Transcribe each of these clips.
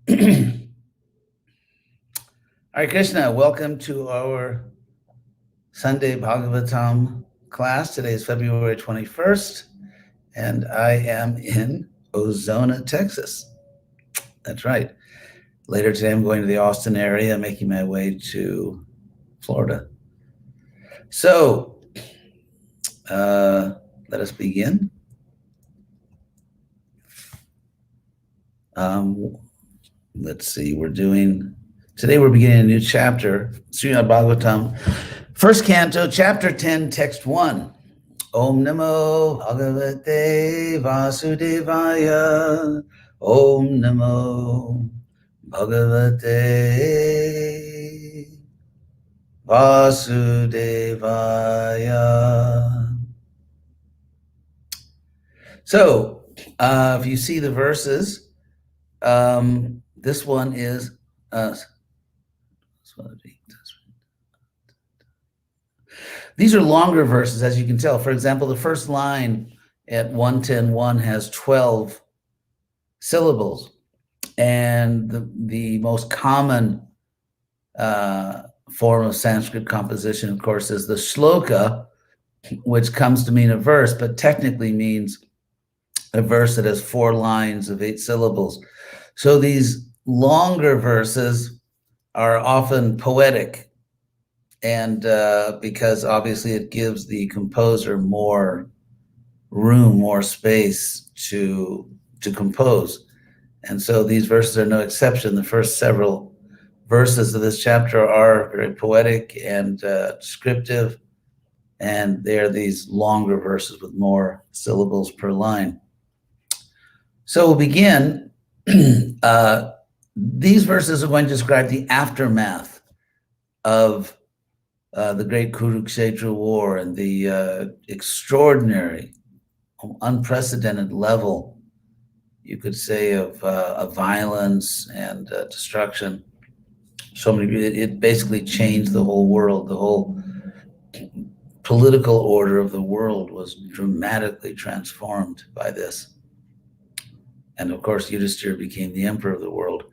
Hare Krishna, welcome to our Sunday Bhagavatam class. Today is February 21st, and I am in Ozona, Texas. That's right. Later today, I'm going to the Austin area, making my way to Florida. So, let us begin. Let's see, today we're beginning a new chapter, Srimad Bhagavatam, first canto, chapter 10, text 1. Om Namo Bhagavate Vasudevaya. Om Namo Bhagavate Vasudevaya. So, if you see the verses, this one is these are longer verses, as you can tell. For example, the first line at 110.1 has 12 syllables, and the most common form of Sanskrit composition, of course, is the shloka, which comes to mean a verse, but technically means a verse that has 4 lines of 8 syllables. So these longer verses are often poetic, and because obviously it gives the composer more room, more space to compose. And so these verses are no exception. The first several verses of this chapter are very poetic and descriptive, and they're these longer verses with more syllables per line. So we'll begin. These verses are going to describe the aftermath of the great Kurukshetra war and the extraordinary, unprecedented level, you could say, of violence and destruction. It basically changed the whole world. The whole political order of the world was dramatically transformed by this. And of course, Yudhishthira became the emperor of the world.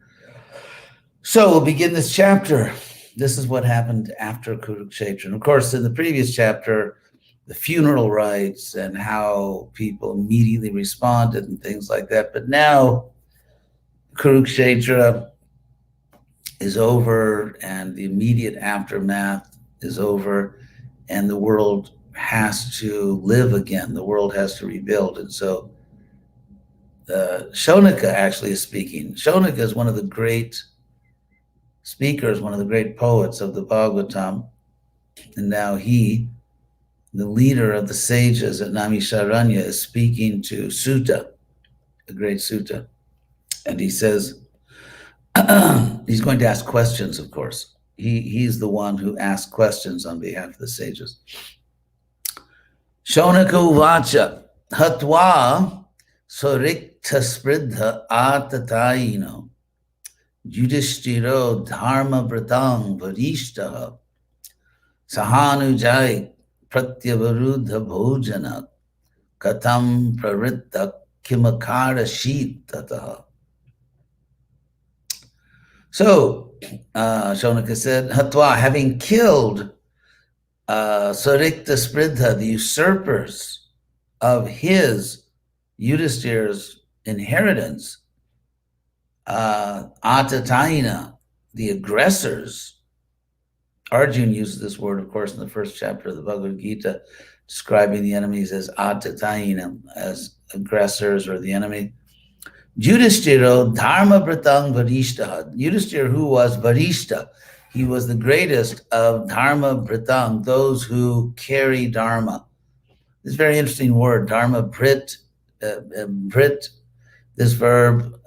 So we'll begin this chapter. This is what happened after Kurukshetra. And of course, in the previous chapter, the funeral rites and how people immediately responded and things like that. But now Kurukshetra is over, and the immediate aftermath is over, and the world has to live again. The world has to rebuild. And so Shaunaka actually is speaking. Shaunaka is one of the great speakers, one of the great poets of the Bhagavatam. And now he, the leader of the sages at Naimisharanya, is speaking to Sutta, the great Sutta. And he says, he's going to ask questions, of course. He's the one who asks questions on behalf of the sages. Shaunaka uvacha hatva sorikta spridha atatayino Yudhishthiro dharma vratang varishtaha sahanujai pratyavaruddha bhojana katam pravritta kimakara shitataha. So Shaunaka said, Hatva, having killed Sarikta Spridha, the usurpers of his, Yudhishthira's inheritance, Atatayina, the aggressors. Arjuna uses this word, of course, in the first chapter of the Bhagavad Gita, describing the enemies as Atatayina, as aggressors or the enemy. Yudhishthiro dharma vratang varishta. Yudhishthira, who was varishta, he was the greatest of dharma vratang, those who carry dharma. This is a very interesting word, dharma brit. This verb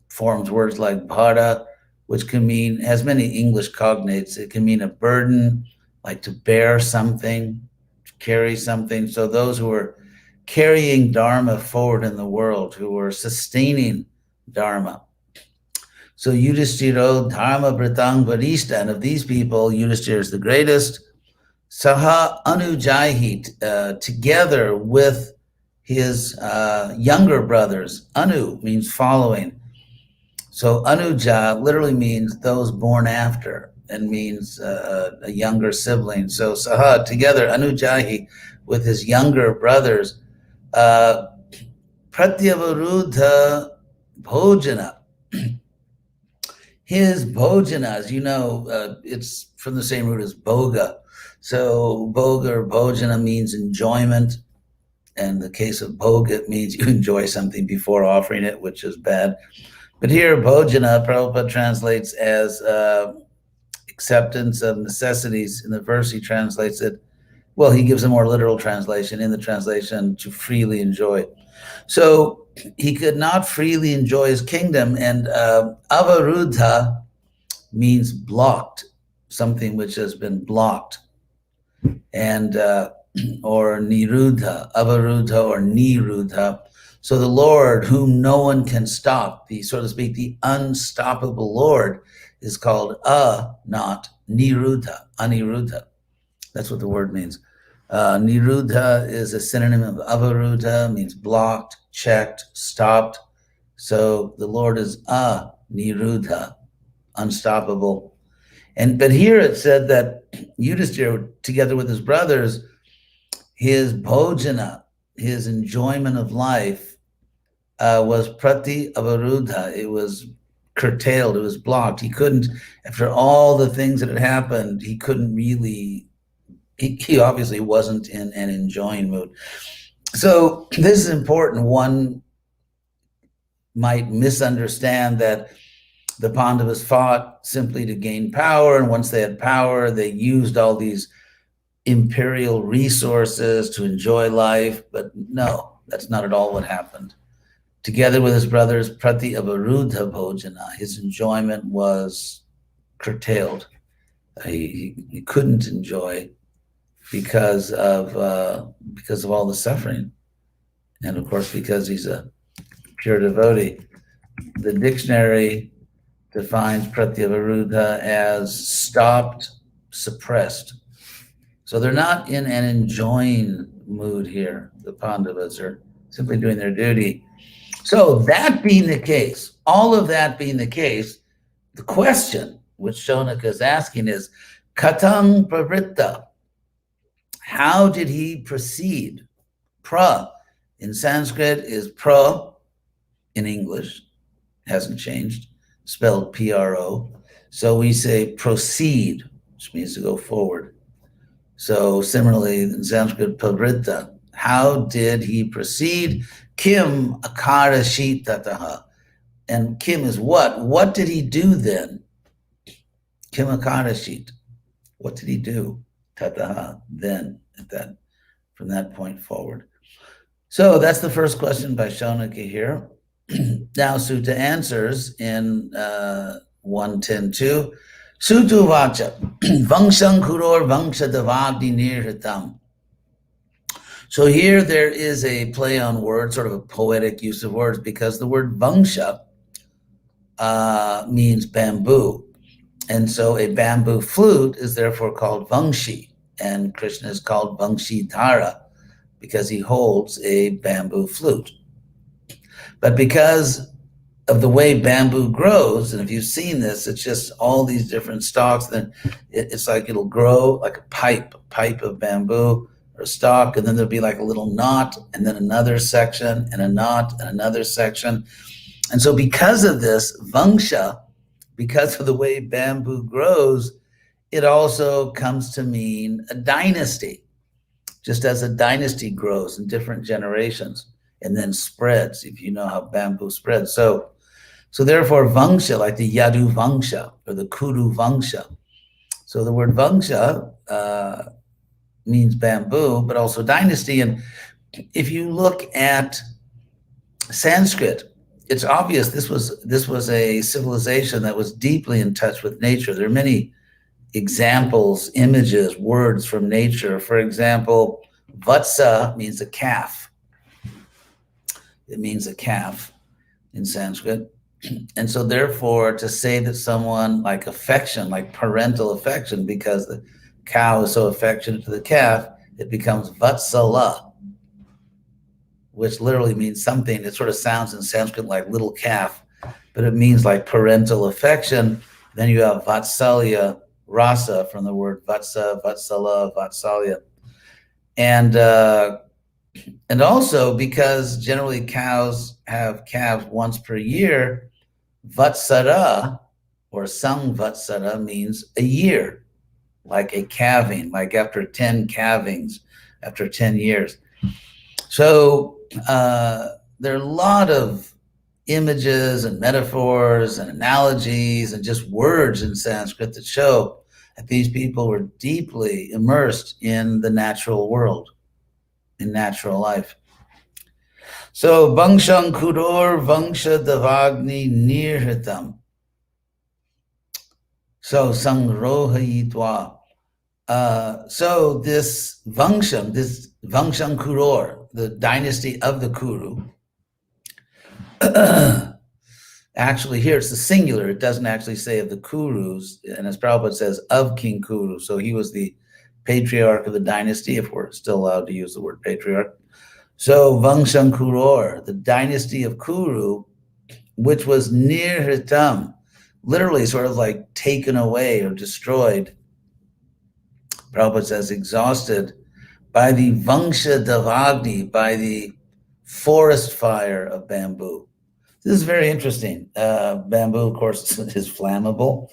forms words like bhara, which can mean, has many English cognates. It can mean a burden, like to bear something, to carry something. So those who are carrying dharma forward in the world, who are sustaining dharma. So Yudhishthiro dharma vratang varishta, and of these people, Yudhishthira is the greatest. Saha anujaihi, together with his younger brothers. Anu means following. So anuja literally means those born after, and means a younger sibling. So saha, together, anujahi, with his younger brothers, uh, pratyavaruddha bhojana. His bhojanas, it's from the same root as boga. So boga or bhojana means enjoyment. And the case of bhoga, it means you enjoy something before offering it, which is bad. But here, bhojana, Prabhupada translates as acceptance of necessities. In the verse, he translates it, well, he gives a more literal translation. In the translation, to freely enjoy. So he could not freely enjoy his kingdom. And avaruddha means blocked, something which has been blocked. And or niruddha, avaruddha or niruddha. So the Lord, whom no one can stop, the, so to speak, the unstoppable Lord, is called not niruddha, aniruddha. That's what the word means. Niruddha is a synonym of avaruddha, means blocked, checked, stopped. So the Lord is niruddha, unstoppable. But here it said that Yudhishthira, together with his brothers, his bhojana, his enjoyment of life, was prati avaruddha. It was curtailed. It was blocked. He couldn't, after all the things that had happened, he couldn't really. He obviously wasn't in an enjoying mood. So this is important. One might misunderstand that the Pandavas fought simply to gain power, and once they had power, they used all these imperial resources to enjoy life. But no, that's not at all what happened. Together with his brothers, prati avaruddha bhojana, his enjoyment was curtailed. He couldn't enjoy because of all the suffering, and of course because he's a pure devotee. The dictionary defines pratyavaruddha as stopped, suppressed. So they're not in an enjoying mood here. The Pandavas are simply doing their duty. So that being the case, all of that being the case, the question which Shonaka is asking is, Katang pravritta, how did he proceed? Pra in Sanskrit is pra in English, hasn't changed, spelled P-R-O. So we say proceed, which means to go forward. So similarly in Sanskrit, pravritta, how did he proceed? Kim akarashit tataha. And kim is what? What did he do then? Kim akarashit. What did he do? Tataha, then, from that point forward. So that's the first question by Shonaka here. Now Sutta answers in 110.2. Sutu vacha, vangshang kuror vangsha davagni nirhitam. So here there is a play on words, sort of a poetic use of words, because the word vangsha means bamboo. And so a bamboo flute is therefore called vangshi, and Krishna is called Vangshidhara because he holds a bamboo flute. But because of the way bamboo grows, and if you've seen this, it's just all these different stalks, then it's like it'll grow like a pipe of bamboo or a stalk, and then there'll be like a little knot, and then another section, and a knot, and another section. And so because of this, vangsha, because of the way bamboo grows, it also comes to mean a dynasty, just as a dynasty grows in different generations and then spreads, if you know how bamboo spreads. So therefore vangsha, like the Yadu Vangsha or the Kuru Vangsha. So the word vangsha means bamboo, but also dynasty. And if you look at Sanskrit, it's obvious this was a civilization that was deeply in touch with nature. There are many examples, images, words from nature. For example, vatsa means a calf. It means a calf in Sanskrit. And so therefore, to say that someone like affection, like parental affection, because the cow is so affectionate to the calf, it becomes vatsala, which literally means something. It sort of sounds in Sanskrit like little calf. but it means like parental affection. Then you have Vatsalya rasa from the word Vatsa, Vatsala, Vatsalya. And also because generally cows have calves once per year, Vatsara or Samvatsara means a year, like a calving, like after 10 calvings, after 10 years. So there are a lot of images and metaphors and analogies and just words in Sanskrit that show that these people were deeply immersed in the natural world, in natural life. So Vangshan Kuror Vangsha Davagni Nirhitam. So Sangrohayitva. So this Vangshan Kuror, the dynasty of the Kuru, actually here it's the singular. It doesn't actually say of the Kurus, and as Prabhupada says, of King Kuru. So he was the patriarch of the dynasty, if we're still allowed to use the word patriarch. So Vangshan Kuror, the dynasty of Kuru, which was Nirhitam, literally sort of like taken away or destroyed. Prabhupada says exhausted by the Vangsha Davagni, by the forest fire of bamboo. This is very interesting. Bamboo, of course, is flammable.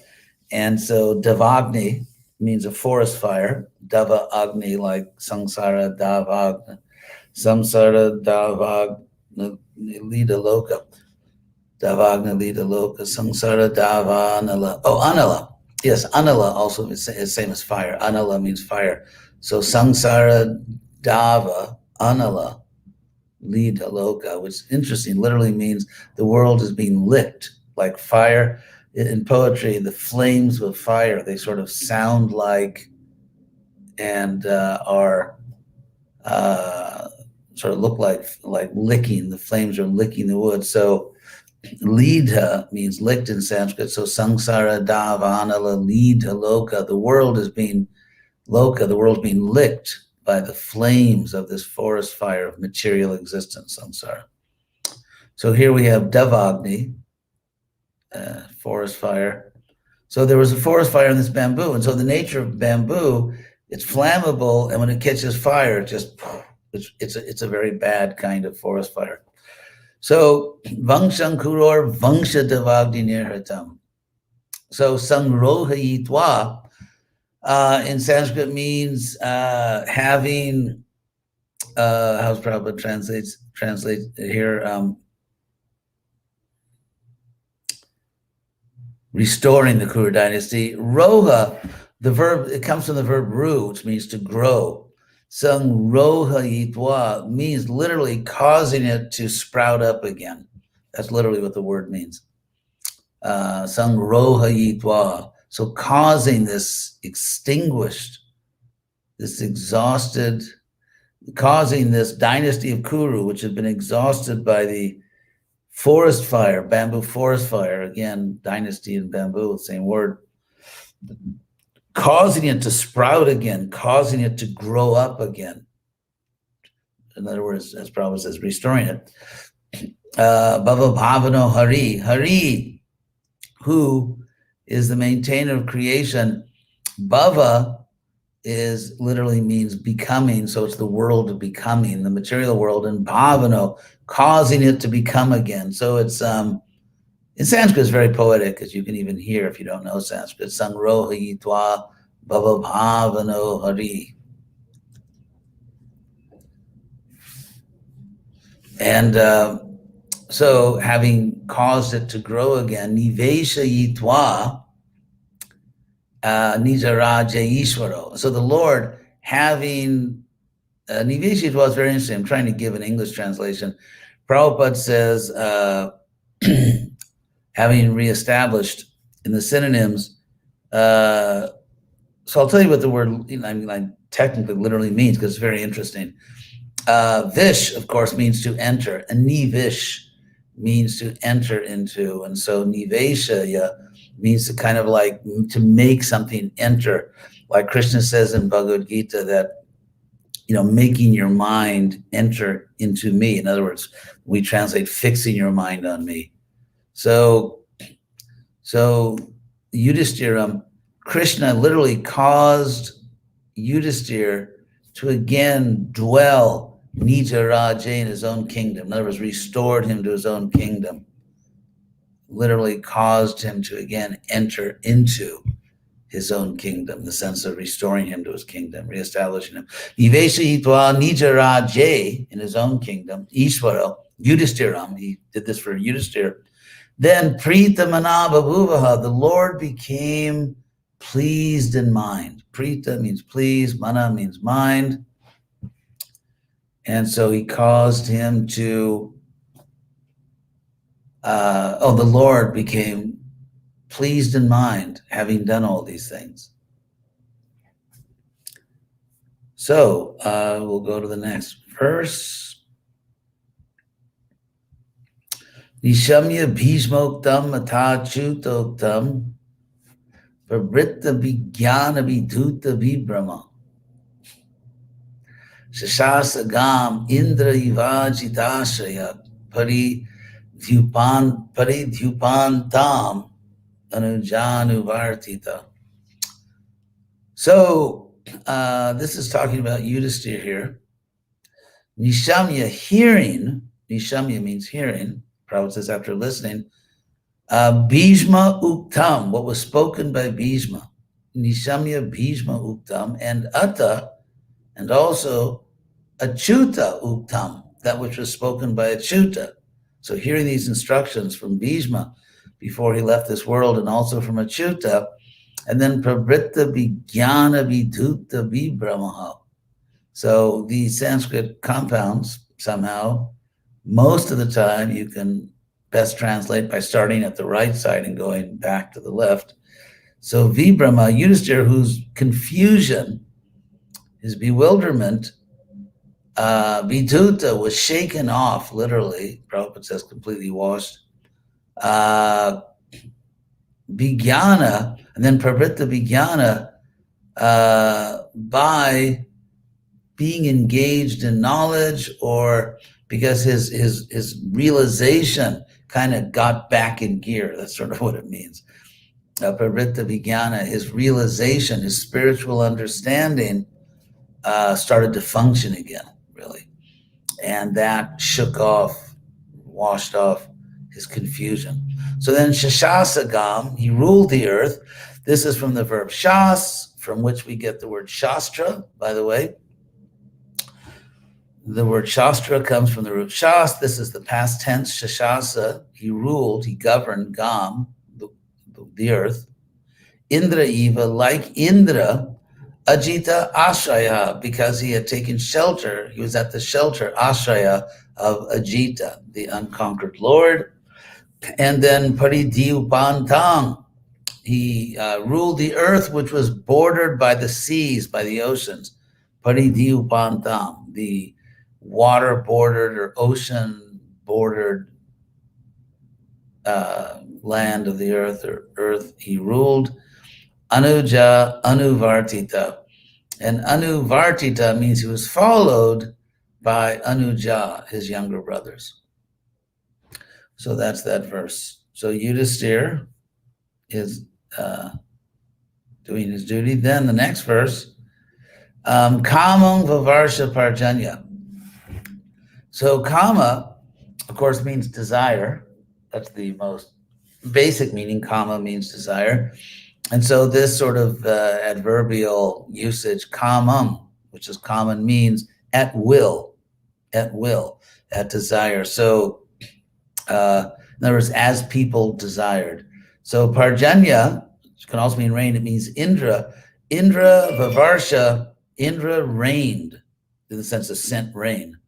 And so Davagni means a forest fire. Dava Agni, like Samsara Davagna. Samsara Davagna Lida Loka. Davagna Lida Loka. Samsara Davanala. Oh, Anala. Yes, Anala also is the same as fire. Anala means fire. So Samsara Dava Anala Lida Loka, which is interesting, literally means the world is being lit like fire. In poetry, the flames of fire, they sort of sound like and are sort of look like licking. The flames are licking the wood. So Lida means licked in Sanskrit. So Samsara Davanala Lida Loka, the world is being Loka, the world being licked by the flames of this forest fire of material existence, samsara. So here we have Davagni, forest fire. So there was a forest fire in this bamboo, and so the nature of bamboo, it's flammable, and when it catches fire, it's a very bad kind of forest fire. So Vangshan Kuror Vangsha Davagni Nirhitam. So Sangrohayitva in Sanskrit means having, how's Prabhupada translate here, restoring the Kuru dynasty. Roha, the verb, it comes from the verb ru, which means to grow. Sangrohayitva means literally causing it to sprout up again. That's literally what the word means. Sangrohayitva. So causing this extinguished, this exhausted, causing this dynasty of Kuru, which had been exhausted by the forest fire, bamboo forest fire, again, dynasty and bamboo, same word, causing it to sprout again, causing it to grow up again. In other words, as Prabhupada says, restoring it. Bhava Bhavano Hari, Hari, who is the maintainer of creation. Bhava is literally means becoming, so it's the world of becoming, the material world, and bhavano, causing it to become again. So it's in Sanskrit, it's very poetic, as you can even hear if you don't know Sanskrit. Sangrohayitva bhava bhavano hari. And so having caused it to grow again, nivesha yitva nijaraja ishvaro. So the Lord having, nivesha yitva is very interesting. I'm trying to give an English translation. Prabhupada says, having reestablished in the synonyms, so I'll tell you what the word, technically literally means, because it's very interesting. Vish, of course, means to enter, and nivish means to enter into, and so niveshaya means to kind of like to make something enter, like Kṛṣṇa says in Bhagavad Gita that, making your mind enter into me. In other words, we translate fixing your mind on me. So Yudhishthira, Krishna literally caused Yudhishthira to again dwell Nija Raja in his own kingdom. In other words, restored him to his own kingdom. Literally caused him to again enter into his own kingdom, in the sense of restoring him to his kingdom, reestablishing him. Niveshayitva Nija Raja in his own kingdom, Ishvara, Yudhishthira, he did this for Yudhishthira. Then Prita Manabhavuvaha, the Lord became pleased in mind. Prita means pleased, Mana means mind. And so he caused him to, the Lord became pleased in mind, having done all these things. So we'll go to the next verse. Nishamya bhishmoktam atachutoktam pravritta vijnana viduta vibrama shashasagam indra ivajitashaya paridhyupantam anujanuvartita. So this is talking about Yudhishthira here. Nishamya, hearing. Nishamya means hearing. Prabhupada says after listening. Bhishma uktam, what was spoken by Bhishma. Nishamya Bhishma uktam, and Atta, and also Achyuta uktam, that which was spoken by Achyuta. So hearing these instructions from Bhishma before he left this world, and also from Achyuta, and then Pravritta Vijnana Viduta Vibramaha. So these Sanskrit compounds, somehow, most of the time you can best translate by starting at the right side and going back to the left. So Vibrama, Yudhishthira, whose confusion, his bewilderment, Viduta, was shaken off, literally, Prabhupada says completely washed. Vijnana, and then Pravritta Vijnana, by being engaged in knowledge, or because his realization kind of got back in gear. That's sort of what it means. Pravritta Vijnana, his realization, his spiritual understanding started to function again, really. And that shook off, washed off his confusion. So then Shashasagam, he ruled the earth. This is from the verb shas, from which we get the word shastra, by the way. The word shastra comes from the root shas. This is the past tense, shashasa. He ruled, he governed, Gam, the earth. Indra Eva, like Indra, Ajita Ashraya, because he had taken shelter, he was at the shelter, Ashraya, of Ajita, the unconquered Lord. And then Paridhyupantang, he ruled the earth, which was bordered by the seas, by the oceans. Paridhyupantang, the water-bordered or ocean-bordered land of the earth, or earth, he ruled. Anuja Anuvartita. And Anuvartita means he was followed by Anuja, his younger brothers. So that's that verse. So Yudhishthira is doing his duty. Then the next verse, Kamam Vavarsha Parjanya. So Kama, of course, means desire. That's the most basic meaning. Kama means desire. And so this sort of adverbial usage, kamam, which is common, means at will, at desire. So in other words, as people desired. So Parjanya, which can also mean rain, it means Indra. Indra Vavarsha, Indra reigned, in the sense of sent rain.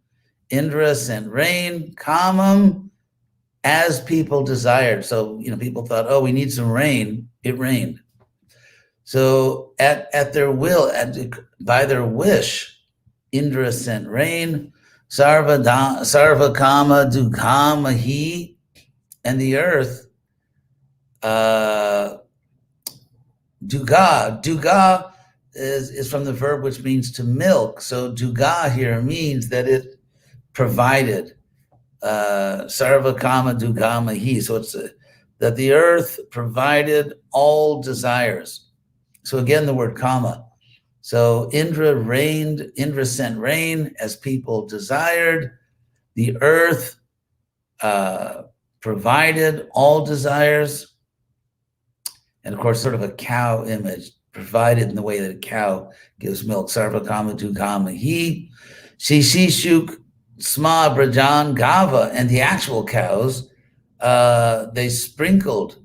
Indra sent rain, kamam, as people desired. So, people thought, oh, we need some rain. It rained. So at their will, by their wish, Indra sent rain. Sarva kama dukamahi, and the earth, duga is from the verb which means to milk. So duga here means that it provided Sarva Kama Dukama Hi. So it's that the earth provided all desires. So again, the word kama. So Indra sent rain as people desired. The earth provided all desires. And of course, sort of a cow image, provided in the way that a cow gives milk. Sarva Kama Dukama Hi. Shishishuk Sma Brajan Gava, and the actual cows, they sprinkled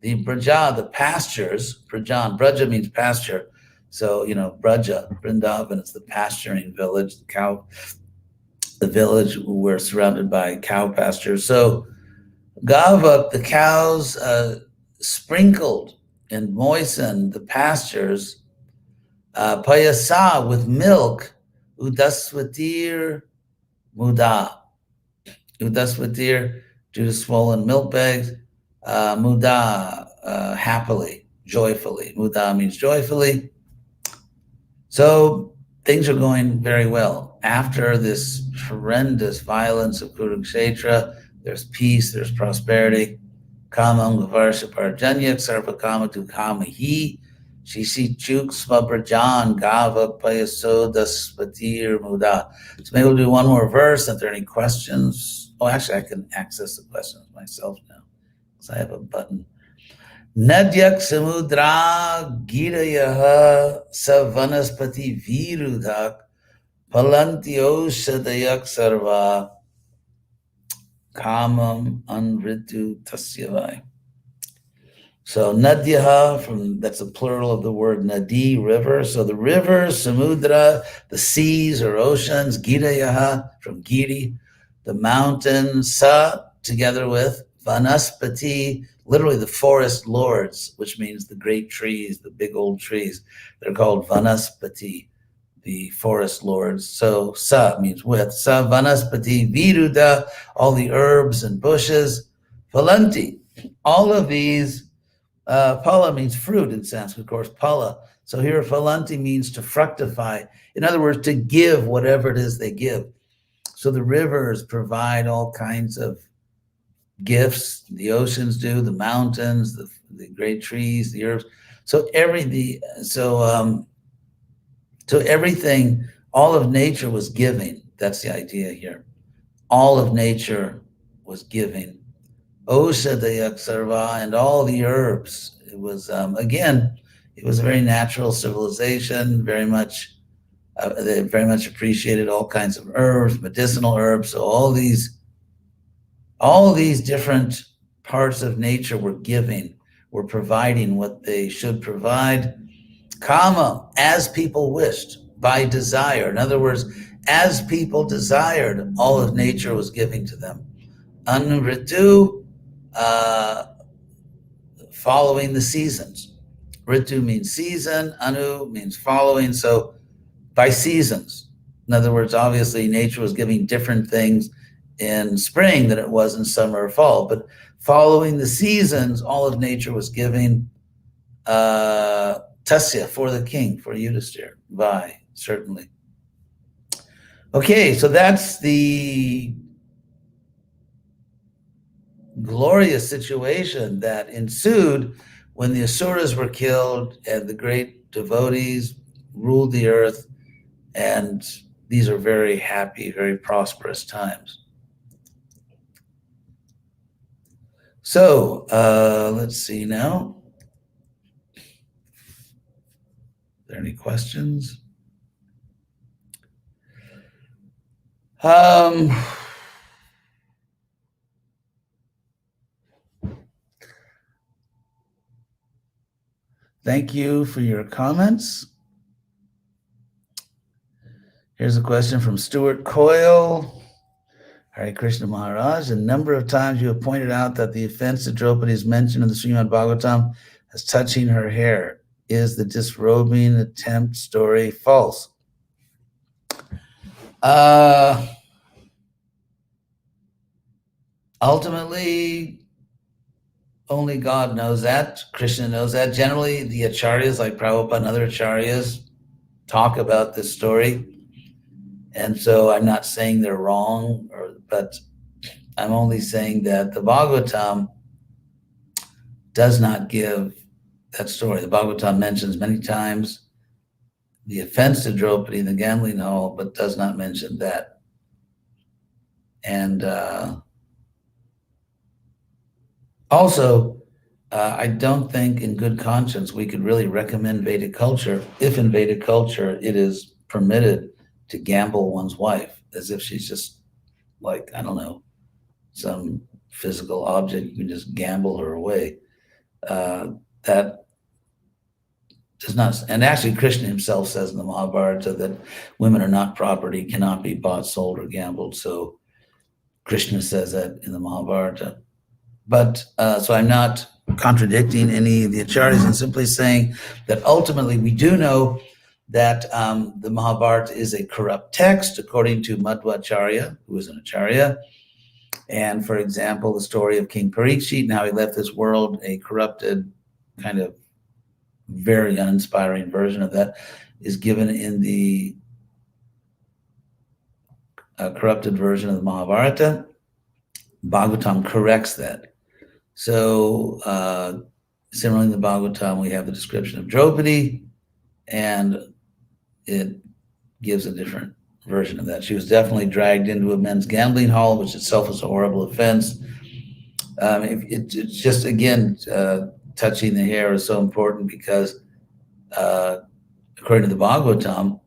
the Braja, the pastures. Braja means pasture. So, Braja, Vrindavan, it's the pasturing village, the village we're surrounded by cow pastures. So, Gava, the cows, sprinkled and moistened the pastures, Payasa, with milk, Udaswatir Muda. Udaswatir, due to swollen milk bags, Muda, happily, joyfully. Muda means joyfully. So things are going very well. After this horrendous violence of Kurukshetra, there's peace, there's prosperity. Kamam Gavarsha Parjanyak Sarva Kama Dukama Hi. Shishi Chuk Smabrajan Gava Payasoda Spatir Muda. So maybe we'll do one more verse. If there are any questions. Oh, actually, I can access the questions myself now because I have a button. Nadyak Samudra Girayaha Savanaspati Virudak Palantyo Shadayak Sarva Kamam Anritu Tasyavai. So Nadyaha, that's a plural of the word Nadi, river. So the rivers, Samudra, the seas or oceans, Girayaha, from Giri, the mountains, Sa, together with Vanaspati, literally the forest lords, which means the great trees, the big old trees. They're called Vanaspati, the forest lords. So Sa means with. Sa Vanaspati Viruda, all the herbs and bushes. Phalanti, all of these. Phala means fruit in Sanskrit, of course, phala. So here phalanti means to fructify. In other words, to give whatever it is they give. So the rivers provide all kinds of gifts. The oceans do, the mountains, the great trees, the herbs. So everything, all of nature was giving. That's the idea here. All of nature was giving. Oshadayak Sarva, and all the herbs. It was, again, it was a very natural civilization, very much, they very much appreciated all kinds of herbs, medicinal herbs. So all these different parts of nature were providing what they should provide. Kama, as people wished, by desire. In other words, as people desired, all of nature was giving to them. Anuritu, following the seasons. Ritu means season, anu means following, so by seasons. In other words, obviously nature was giving different things in spring than it was in summer or fall, but following the seasons, all of nature was giving tasya, for the king, for Yudhisthira, vai, certainly. Okay, so that's the glorious situation that ensued when the Asuras were killed and the great devotees ruled the earth, and these are very happy, very prosperous times. So let's see now. Are there any questions? Thank you for your comments. Here's a question from Stuart Coyle. Hare Krishna Maharaj, a number of times you have pointed out that the offense that Draupadi is mentioned in the Srimad Bhagavatam as touching her hair. Is the disrobing attempt story false? Ultimately, only God knows that. Krishna knows that. Generally, the acharyas like Prabhupada and other acharyas talk about this story. And so I'm not saying they're wrong, but I'm only saying that the Bhagavatam does not give that story. The Bhagavatam mentions many times the offense to Draupadi in the gambling hall, but does not mention that. And also, I don't think in good conscience we could really recommend Vedic culture if in Vedic culture it is permitted to gamble one's wife as if she's just like, I don't know, some physical object. You can just gamble her away. That does not, and actually Krishna himself says in the Mahabharata that women are not property, cannot be bought, sold, or gambled. So Krishna says that in the Mahabharata. But so I'm not contradicting any of the acharyas and simply saying that ultimately we do know that the Mahabharata is a corrupt text according to Madhvacharya, who is an acharya. And for example, the story of King Parikshit and how he left this world, a corrupted, kind of very uninspiring version of that, is given in the corrupted version of the Mahabharata. Bhagavatam corrects that. So similarly in the Bhagavatam, we have the description of Draupadi, and it gives a different version of that. She was definitely dragged into a men's gambling hall, which itself is a horrible offense. It's just, again, touching the hair is so important because according to the Bhagavatam,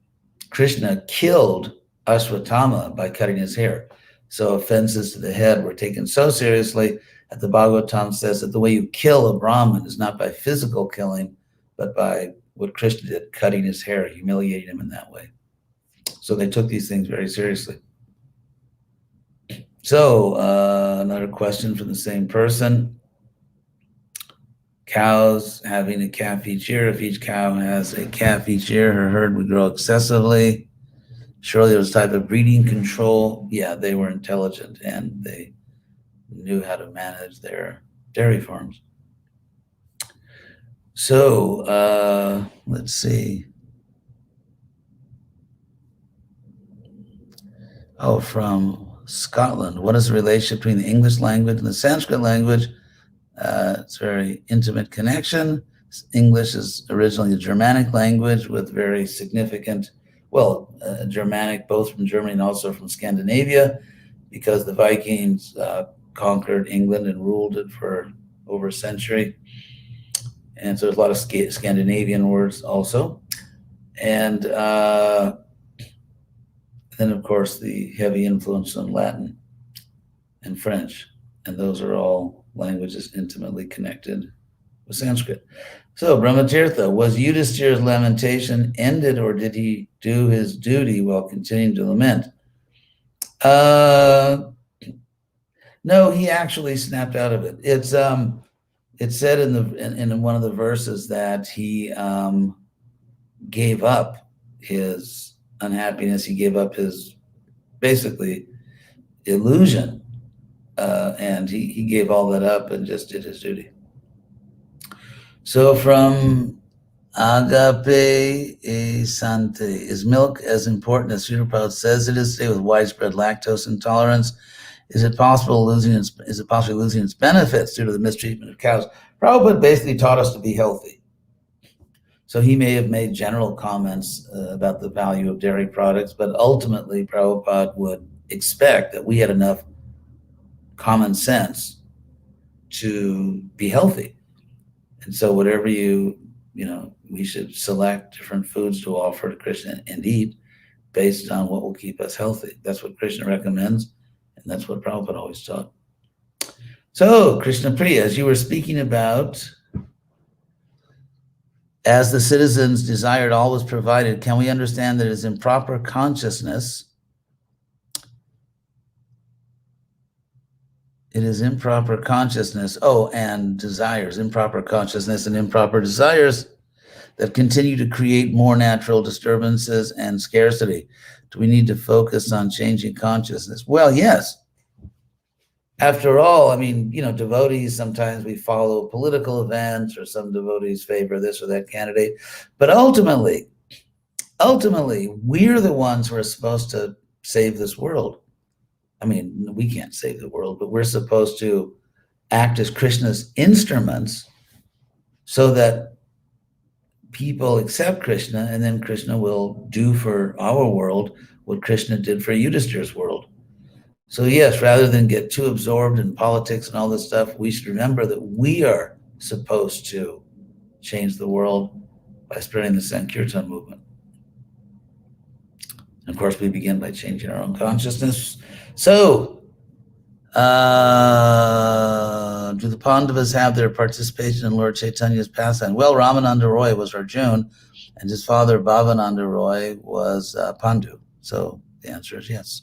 Krishna killed Ashwatthama by cutting his hair. So offenses to the head were taken so seriously that the Bhagavatam says that the way you kill a Brahmin is not by physical killing, but by what Krishna did, cutting his hair, humiliating him in that way. So they took these things very seriously. So another question from the same person. Cows having a calf each year. If each cow has a calf each year, her herd would grow excessively. Surely there was a type of breeding control. Yeah, they were intelligent and they knew how to manage their dairy farms. So let's see. Oh, from Scotland. What is the relationship between the English language and the Sanskrit language? It's a very intimate connection. English is originally a Germanic language with very significant, Germanic both from Germany and also from Scandinavia, because the Vikings conquered England and ruled it for over a century. And so there's a lot of Scandinavian words also. And then, of course, the heavy influence on Latin and French. And those are all languages intimately connected with Sanskrit. So, Brahmatirtha, was Yudhishthira's lamentation ended, or did he do his duty while continuing to lament? No, he actually snapped out of it. It's said in one of the verses that he gave up his unhappiness. He gave up his basically illusion, and he gave all that up and just did his duty. So from Agape Sante, is milk as important as Srila Prabhupada says it is today with widespread lactose intolerance? Is it possible losing its benefits due to the mistreatment of cows? Prabhupada basically taught us to be healthy. So he may have made general comments about the value of dairy products, but ultimately Prabhupada would expect that we had enough common sense to be healthy. And so whatever we should select different foods to offer to Krishna and eat based on what will keep us healthy. That's what Krishna recommends, and that's what Prabhupada always taught. So, Krishna Priya, as you were speaking about, as the citizens desired all was provided, can we understand that it is improper consciousness? It is improper consciousness, and desires, improper consciousness and improper desires that continue to create more natural disturbances and scarcity. Do we need to focus on changing consciousness? Well, yes. After all, devotees, sometimes we follow political events, or some devotees favor this or that candidate. But ultimately, we're the ones who are supposed to save this world. I mean, we can't save the world, but we're supposed to act as Krishna's instruments so that people accept Krishna, and then Krishna will do for our world what Krishna did for Yudhishthira's world. So yes, rather than get too absorbed in politics and all this stuff, we should remember that we are supposed to change the world by spreading the Sankirtan movement. And of course, we begin by changing our own consciousness. So, do the Pandavas have their participation in Lord Chaitanya's pastime? Well, Ramananda Roy was Arjun, and his father Bhavananda Roy was Pandu. So the answer is yes.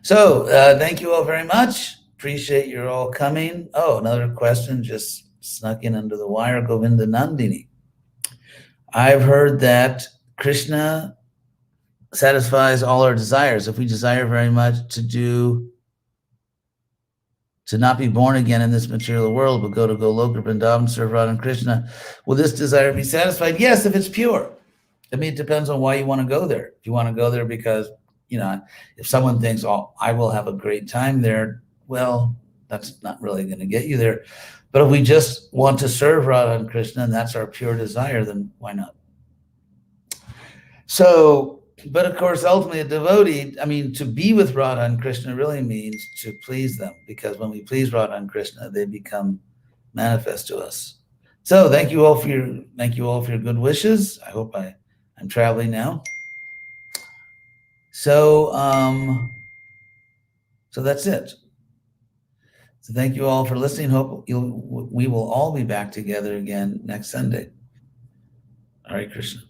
So thank you all very much. Appreciate you all coming. Oh, another question just snuck in under the wire. Govinda Nandini. I've heard that Krishna satisfies all our desires. If we desire very much to not be born again in this material world, but go to Goloka, Vrindavan, serve Radha and Krishna, will this desire be satisfied? Yes, if it's pure. I mean, it depends on why you want to go there. If you want to go there because, if someone thinks, oh, I will have a great time there, well, that's not really going to get you there. But if we just want to serve Radha and Krishna, and that's our pure desire, then why not? So, but of course, ultimately a devotee, to be with Radha and Krishna really means to please them, because when we please Radha and Krishna, they become manifest to us. So thank you all for your good wishes. I hope I'm traveling now. So so that's it. So thank you all for listening. Hope we will all be back together again next Sunday. Hare Krishna.